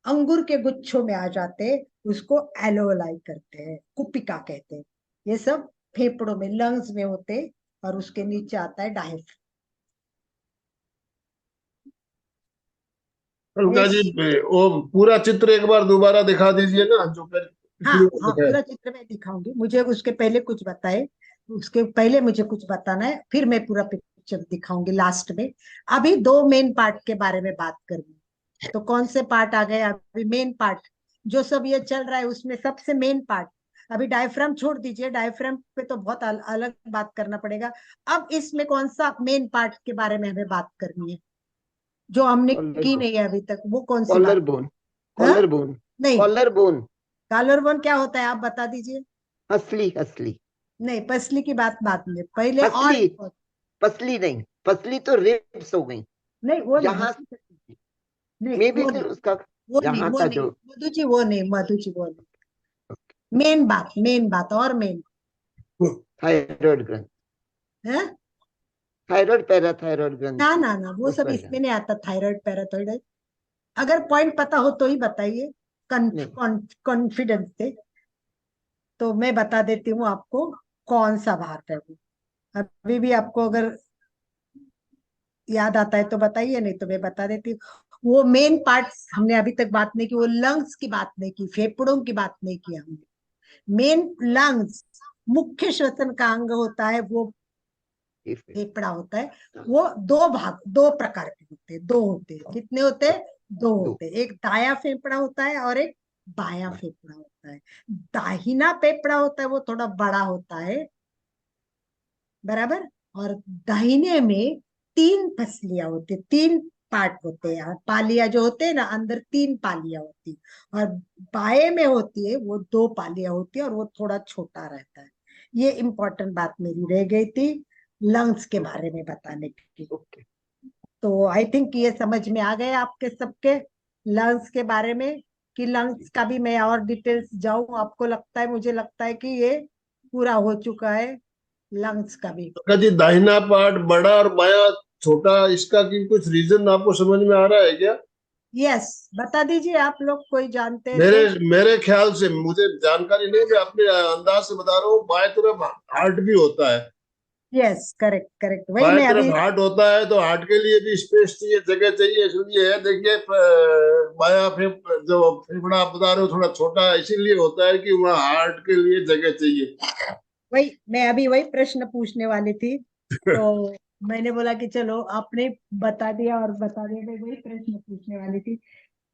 अंगूर के गुच्छों में आ जाते, उसको एलोलाई करते हैं, कुपिका कहते हैं। ये सब फेफड़ों में, लंग्स में होते, और उसके नीचे आता है डायफ्राम। अलका जी, वो पूरा चित्र एक बार दोबारा दिखा दीजिए ना, जो हाँ पिछली बार हाँ, दिखाया। पूरा चित्र में दिखाऊंगी। मुझे उसके पहले कुछ बताए, उसके पहले मुझे कुछ बताना है, फिर मैं पूरा पिक्चर दिखाऊंगी लास्ट में। अभी दो मेन पार्ट के बारे में बात करनी है। तो कौन से पार्ट आ गए अभी? मेन पार्ट जो सब ये चल रहा है उसमें सबसे मेन पार्ट, अभी डायफ्राम छोड़ दीजिए, डायफ्राम पे तो बहुत अलग बात करना पड़ेगा। अब इसमें कौन सा मेन पार्ट के बारे में हमें बात करनी है जो हमने की नहीं है अभी तक? वो कौन सी कॉलर बात? बोन, हाँ? कॉलर बोन, नहीं, कॉलर बोन। कॉलर बोन क्या होता है आप बता दीजिए। हसली, हसली, नहीं, पसली की बात बाद में, पहले और हसली, पसली नहीं, पसली तो रिब्स हो गई। नहीं, वो नहीं यहाँ नहीं, में भी वो फिर नहीं, उसका वो नहीं, यहाँ वो का नहीं, जो मधु जी वो नहीं, मधु जी वो नहीं। मेन बात और मेन थायराइड ग्रंथ, है। थायराइड पैराथायराइड ना ग्रंथि, ना ना, वो उस सब पर इसमें नहीं आता, थायराइड पैराथायराइड। अगर पॉइंट पता हो तो ही बताइए, नहीं। कॉन्फिडेंस से। तो मैं बता देती हूँ आपको कौन सा भाग है वो। अभी भी आपको अगर याद आता है तो बताइए, नहीं तो मैं बता देती हूँ। वो मेन पार्ट हमने अभी तक बात नहीं की, वो लंग्स की बात नहीं की, फेफड़ों की बात नहीं की हमने। मेन लंग्स, मुख्य श्वसन का अंग होता है वो फेफड़ा होता है। वो दो भाग, दो प्रकार के होते हैं, दो होते हैं। कितने होते हैं? दो होते हैं। एक दाया फेफड़ा होता है और एक बाया फेफड़ा होता है। दाहिना फेफड़ा होता है वो थोड़ा बड़ा होता है, बराबर। और दाहिने में तीन पसलियां होती है, तीन पार्ट होते हैं। पालियां जो होते हैं ना, अंदर तीन पालियां होती है, और बाएं में होती है वो दो पालियां होती है, और वो थोड़ा छोटा रहता है। ये इंपॉर्टेंट बात मेरी रह गई थी लंग्स के बारे में बताने की। ओके। तो आई थिंक ये समझ में आ गए आपके सबके लंग्स के बारे में, कि लंग्स का भी मैं और डिटेल्स जाऊं? आपको लगता है? मुझे लगता है कि ये पूरा हो चुका है लंग्स का भी। अलका जी, दाहिना पार्ट बड़ा और बायां छोटा, इसका की कुछ रीजन आपको समझ में आ रहा है क्या? यस, बता दीजिए, आप लोग कोई जानते हैं मेरे तो। मेरे ख्याल से, मुझे जानकारी नहीं, मैं अपने अंदाज से बता रहा हूँ, बाएं तरफ हार्ट भी होता है। यस, करेक्ट करेक्ट, वही बाएं मैं तरफ अभी। हार्ट होता है, तो हार्ट के लिए भी स्पेस चाहिए, जगह चाहिए, इसलिए है। देखिए, बाया जो फेफड़ा आप बता रहे हो थोड़ा छोटा है, इसीलिए होता है कि वहाँ हार्ट के लिए जगह चाहिए। वही मैं अभी वही प्रश्न पूछने वाली थी, तो मैंने बोला कि चलो आपने बता दिया, और बता दिया, मैं वही प्रश्न पूछने वाली थी।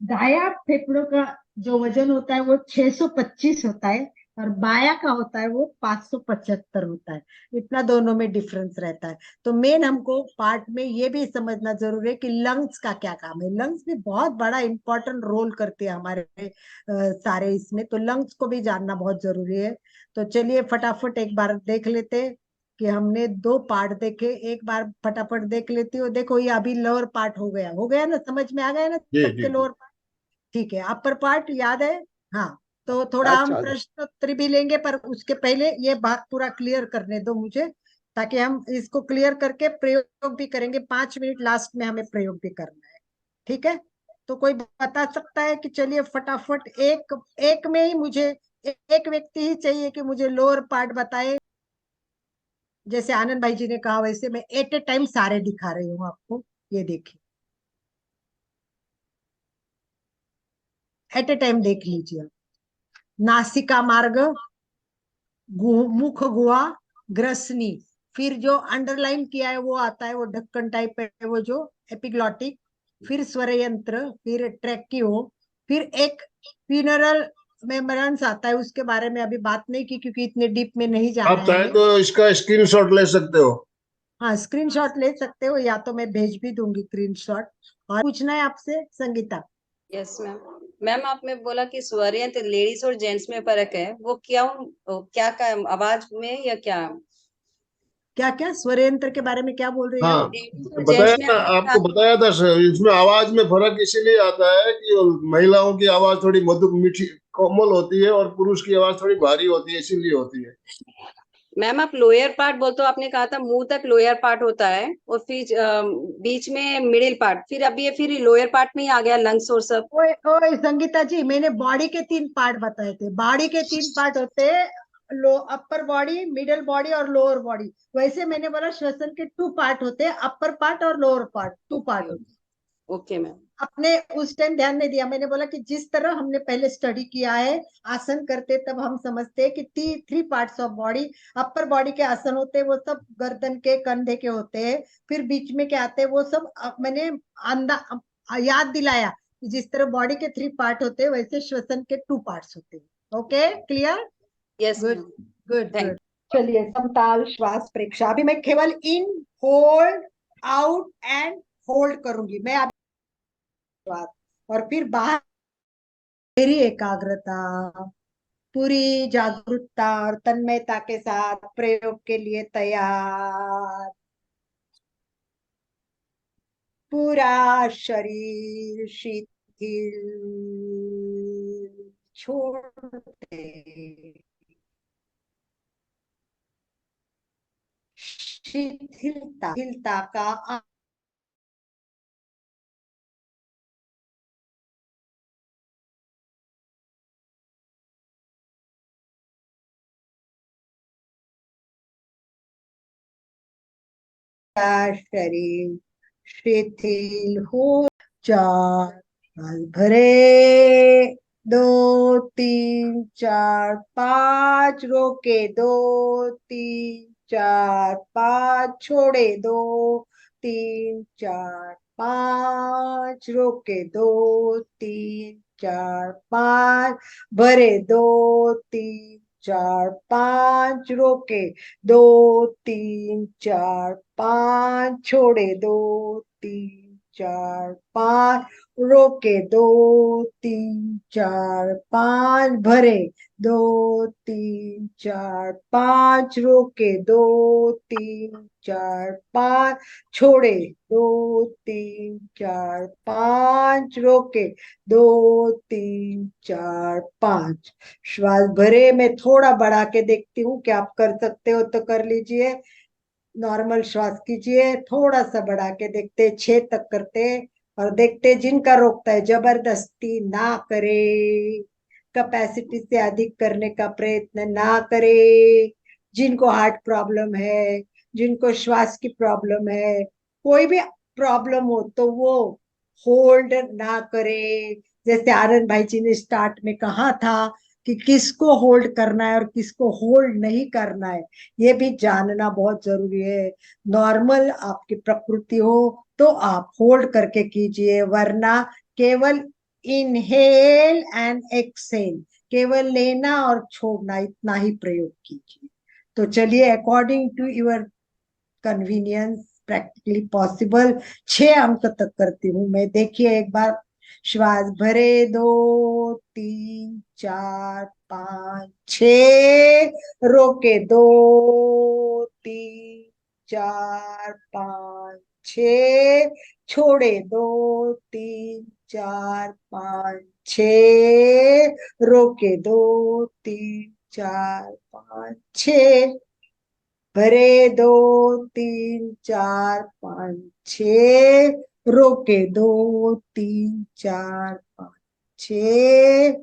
दाया फेफड़ों का जो वजन होता है वो 625 होता है, और बाया का होता है वो 575 होता है। इतना दोनों में डिफरेंस रहता है। तो मेन हमको पार्ट में ये भी समझना जरूरी है कि लंग्स का क्या काम है। लंग्स भी बहुत बड़ा इंपॉर्टेंट रोल करते हैं हमारे सारे इसमें, तो लंग्स को भी जानना बहुत जरूरी है। तो चलिए फटाफट एक बार देख लेते हैं कि हमने दो पार्ट देखे। एक बार फटाफट देख लेती हूँ। देखो ये अभी लोअर पार्ट हो गया ना, समझ में आ गया ना जी सबके? जी जी। लोअर, ठीक है। अपर पार्ट याद है? हाँ। तो थोड़ा हम अच्छा, प्रश्नोत्तर भी लेंगे, पर उसके पहले ये बात पूरा क्लियर करने दो मुझे, ताकि हम इसको क्लियर करके प्रयोग भी करेंगे। 5 मिनट लास्ट में हमें प्रयोग भी करना है, ठीक है? तो कोई बता सकता है कि चलिए फटाफट एक एक में ही मुझे, एक व्यक्ति ही चाहिए कि मुझे लोअर पार्ट बताए। जैसे आनंद भाई जी ने कहा वैसे मैं एट ए टाइम सारे दिखा रही हूँ आपको, ये देखिए, एट ए टाइम देख लीजिए। नासिका मार्ग, मुख गुहा, ग्रसनी, फिर जो अंडरलाइन किया है वो आता है, वो ढक्कन टाइप है वो जो एपिग्लॉटिक, फिर स्वर यंत्र, फिर ट्रैकियो, फिर एक फ्यूनरल मेमोरेंस आता है, उसके बारे में अभी बात नहीं की क्योंकि इतने डीप में नहीं जाना आप है चाहे हमें। तो इसका स्क्रीनशॉट ले सकते हो। हाँ, स्क्रीनशॉट ले सकते हो या तो मैं भेज भी दूंगी स्क्रीनशॉट। और पूछना है आपसे संगीता? Yes ma'am. मैम आपने बोला कि स्वरयंत्र लेडीज और जेंट्स में फर्क है, वो क्या का आवाज में या क्या? क्या क्या स्वरयंत्र के बारे में क्या बोल रही है हाँ, आप? लेडीज और बताया जेंट्स में ना, आपको बताया था सर, इसमें आवाज में फर्क इसीलिए आता है कि महिलाओं की आवाज थोड़ी मधुर मीठी कोमल होती है और पुरुष की आवाज थोड़ी भारी होती है, इसीलिए होती है। मैम आप लोअर पार्ट बोलते हो, आपने कहा था मुंह तक लोअर पार्ट होता है और फिर बीच में मिडिल पार्ट, फिर अब ये फिर लोअर पार्ट में ही आ गया लंग्स और सब। ओए ओए संगीता जी, मैंने बॉडी के 3 पार्ट बताए थे। बॉडी के 3 पार्ट होते हैं, लो अपर बॉडी, मिडिल बॉडी और लोअर बॉडी। वैसे मैंने बोला श्वसन के 2 पार्ट होते हैं, अपर पार्ट और लोअर पार्ट, 2 पार्ट होते हैं। Okay ma'am. आपने उस टाइम ध्यान नहीं दिया। मैंने बोला कि जिस तरह हमने पहले स्टडी किया है आसन करते, तब हम समझते हैं कि 3 parts of body. Upper body के आसन होते हैं वो सब गर्दन के, कंधे के होते हैं। फिर बीच में क्या आते हैं वो सब मैंने याद दिलाया कि जिस तरह बॉडी के 3 पार्ट होते हैं वैसे श्वसन के 2 पार्ट्स होते हैं। Okay, clear? Yes good ma'am. Good thank good. चलिए, समताल श्वास प्रेक्षा। अभी मैं केवल इन, होल्ड, आउट एंड होल्ड करूंगी मैं अभी श्वास, और फिर बाहर मेरी एकाग्रता, पूरी जागरूकता और तन्मयता के साथ प्रयोग के लिए तैयार। पूरा शरीर शिथिल, छोड़ दे, शिथिलता का शरीर शिथिल हो चार, भरे 2 3 4 5, रोके 2 3 4 5, छोड़े 2 3 4 5, रोके 2 3 4 5, भरे 2 3 4 5, रोके 2 3 4 5, छोड़े 2 3 4 5, रोके 2 3 4 5, भरे 2 3 4 5, रोके 2 3 4 5, छोड़े 2 3 4 5, रोके 2 3 4 5। श्वास भरे मैं थोड़ा बढ़ा के देखती हूँ कि आप कर सकते हो तो कर लीजिए। नॉर्मल श्वास कीजिए, थोड़ा सा बढ़ा के देखते, 6 तक करते और देखते। जिनका रोकता है जबरदस्ती ना करे, कैपेसिटी से अधिक करने का प्रयत्न ना करे। जिनको हार्ट प्रॉब्लम है, जिनको श्वास की प्रॉब्लम है, कोई भी प्रॉब्लम हो तो वो होल्ड ना करे। जैसे आनंद भाई जी ने स्टार्ट में कहा था कि किसको होल्ड करना है और किसको होल्ड नहीं करना है, ये भी जानना बहुत जरूरी है। नॉर्मल आपकी प्रकृति हो तो आप होल्ड करके कीजिए, वरना केवल इनहेल एंड एक्सेल, केवल लेना और छोड़ना, इतना ही प्रयोग कीजिए। तो चलिए, according to your convenience, practically possible 6 अंक तक करती हूँ मैं। देखिए एक बार, श्वास भरे 2 3 4 5 6, रोके 2 3 4 5 6, छोड़े 2 3 4 5 6, रोके 2 3 4 5 6, भरे 2 3 4 5 6, रोके 2 3 4 5 6,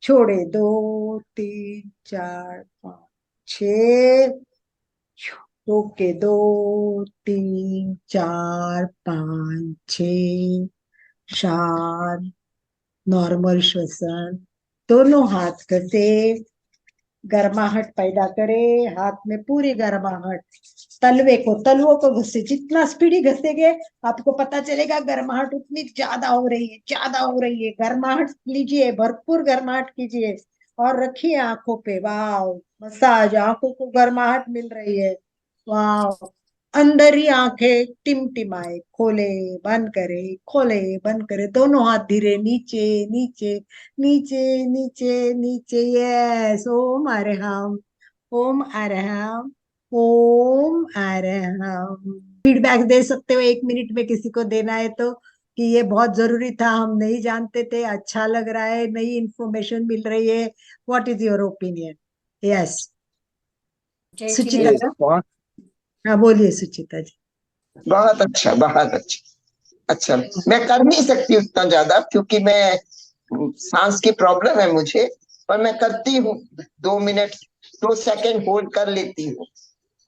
छोड़े 2 3 4 5 6, रोके 2 3 4 5 6। शांत, नॉर्मल श्वसन, दोनों हाथ कसे, गर्माहट पैदा करे, हाथ में पूरी गर्माहट, तलवों को घसे, जितना स्पीडी घसेंगे आपको पता चलेगा गर्माहट उतनी ज्यादा हो रही है, ज्यादा हो रही है। गर्माहट लीजिए, भरपूर गर्माहट कीजिए और रखिए आंखों पे। वाह, मसाज, आंखों को गर्माहट मिल रही है। वाह, अंदर ही आंखें टिमटिमाए, खोले बंद करे, खोले बंद करे, दोनों हाथ धीरे, नीचे नीचे नीचे नीचे नीचे। यस, ओम अरहम, ओम अरहम, ओम अरहम। फीडबैक दे सकते हो 1 मिनट में, किसी को देना है तो, कि ये बहुत जरूरी था, हम नहीं जानते थे, अच्छा लग रहा है, नई इंफॉर्मेशन मिल रही है। What is your opinion? Yes, जय सुचिता ये जी। श्वास हाँ बोलिए सुचिता जी। बहुत अच्छा, बहुत अच्छा। अच्छा, मैं कर नहीं सकती उतना ज्यादा, क्योंकि मैं सांस की प्रॉब्लम है मुझे, पर मैं करती हूँ। 2 मिनट 2 सेकंड होल्ड कर लेती हूँ।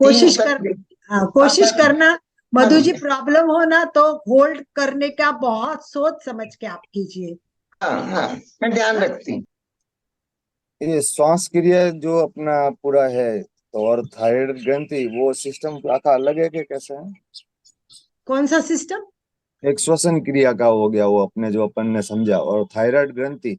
कोशिश 3 कर, तक। हाँ कोशिश करना। मधु हाँ जी, प्रॉब्लम हो ना तो होल्ड करने का बहुत सोच समझ के आप कीजिए। हाँ हाँ, मैं ध्यान रखती हूँ। ये श्वास क्रिया जो अपना पूरा है, तो और थायराइड ग्रंथि वो सिस्टम का अलग है कि कैसा है? कौन सा सिस्टम? एक श्वसन क्रिया का हो गया वो अपने जो अपन ने समझा, और थायराइड ग्रंथि,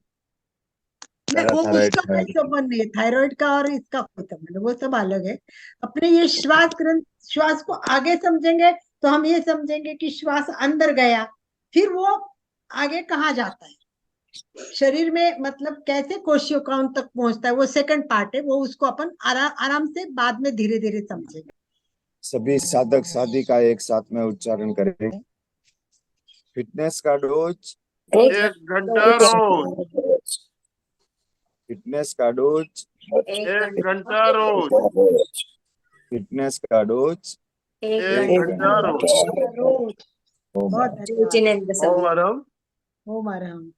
नहीं, वो पैराथायराइड, उसका कोई संबंध नहीं है, थायराइड का और इसका कोई संबंध नहीं, वो सब अलग है। अपने ये श्वास ग्रंथ, श्वास को आगे समझेंगे तो हम ये समझेंगे कि श्वास अंदर गया, फिर वो आगे कहाँ जाता है शरीर में, मतलब कैसे कोशिकाओं तक पहुंचता है, वो सेकंड पार्ट है, वो उसको अपन आराम से बाद में धीरे धीरे समझेंगे। सभी साधक साधिका एक साथ में उच्चारण करेंगे। फिटनेस का डोज, 1 घंटा रोज, फिटनेस का डोज, 1 घंटा रोज, फिटनेस का डोज, 1 घंटा रोज। रोज। ओम बहुत अरहम। धन्यवाद। जिनेंद्र ओम अरहम। ओम अरहम।